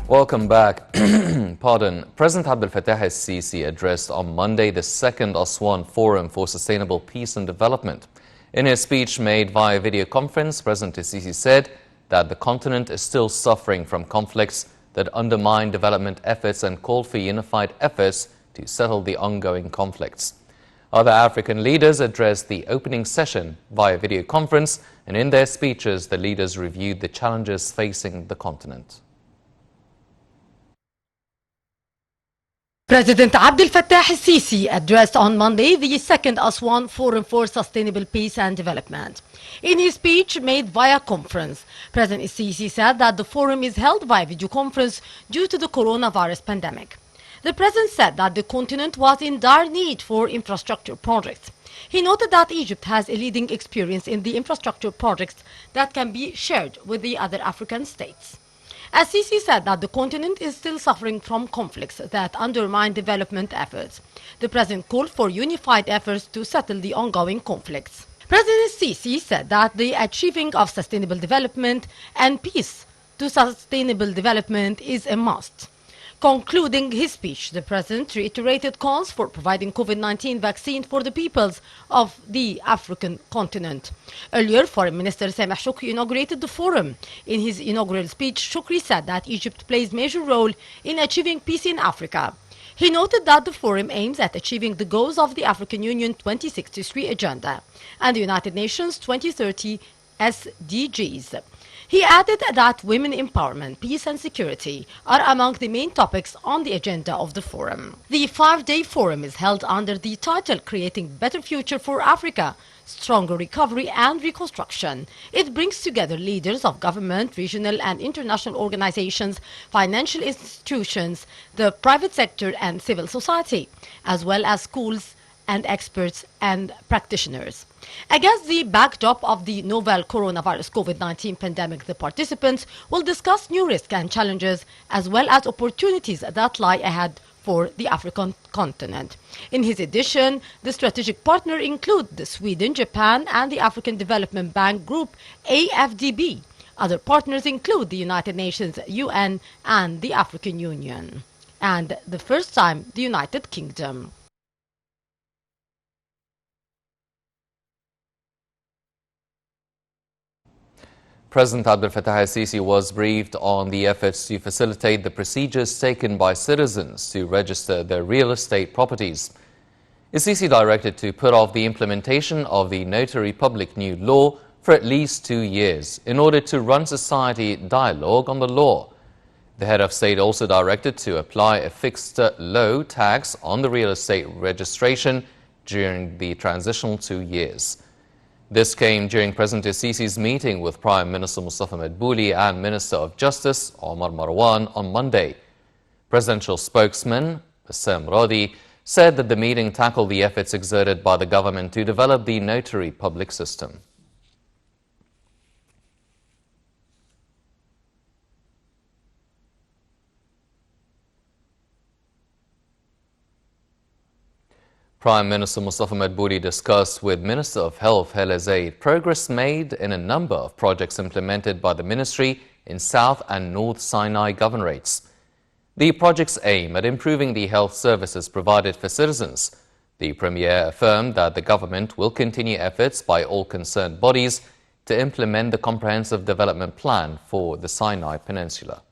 Welcome back. President Abdel Fattah al-Sisi addressed on Monday the second Aswan Forum for Sustainable Peace and Development. In his speech made via video conference, President al-Sisi said that the continent is still suffering from conflicts that undermine development efforts and called for unified efforts to settle the ongoing conflicts. Other African leaders addressed the opening session via video conference, and in their speeches, the leaders reviewed the challenges facing the continent. President Abdel Fattah al-Sisi addressed on Monday the second Aswan Forum for Sustainable Peace and Development. In his speech made via conference, President al-Sisi said that the forum is held via video conference due to the coronavirus pandemic. The president said that the continent was in dire need for infrastructure projects. He noted that Egypt has a leading experience in the infrastructure projects that can be shared with the other African states. Al-Sisi said that the continent is still suffering from conflicts that undermine development efforts. The president called for unified efforts to settle the ongoing conflicts. President Al-Sisi said that the achieving of sustainable development and peace to sustainable development is a must. Concluding his speech, the president reiterated calls for providing COVID-19 vaccine for the peoples of the African continent. Earlier, Foreign Minister Sameh Shoukry inaugurated the forum. In his inaugural speech, Shoukry said that Egypt plays a major role in achieving peace in Africa. He noted that the forum aims at achieving the goals of the African Union 2063 agenda and the United Nations 2030 SDGs. He added that women empowerment, peace and security are among the main topics on the agenda of the forum. The 5-day forum is held under the title Creating Better Future for Africa, Stronger Recovery and Reconstruction. It brings together leaders of government, regional and international organizations, financial institutions, the private sector and civil society, as well as schools and experts and practitioners. Against the backdrop of the novel coronavirus COVID-19 pandemic, the participants will discuss new risks and challenges as well as opportunities that lie ahead for the African continent. In his edition, the strategic partners include the Sweden, Japan and the African Development Bank Group, AFDB. Other partners include the United Nations, UN and the African Union. And the first time, the United Kingdom. President Abdel Fattah al-Sisi was briefed on the efforts to facilitate the procedures taken by citizens to register their real estate properties. Al-Sisi directed to put off the implementation of the Notary Public new law for at least 2 years in order to run society dialogue on the law. The head of state also directed to apply a fixed low tax on the real estate registration during the transitional 2 years. This came during President al-Sisi's meeting with Prime Minister Mustafa Madbouli and Minister of Justice Omar Marwan on Monday. Presidential spokesman Bassem Radi said that the meeting tackled the efforts exerted by the government to develop the notary public system. Prime Minister Mustafa Madbouli discussed with Minister of Health Hala Zaid progress made in a number of projects implemented by the ministry in South and North Sinai governorates. The projects aim at improving the health services provided for citizens. The Premier affirmed that the government will continue efforts by all concerned bodies to implement the comprehensive development plan for the Sinai Peninsula.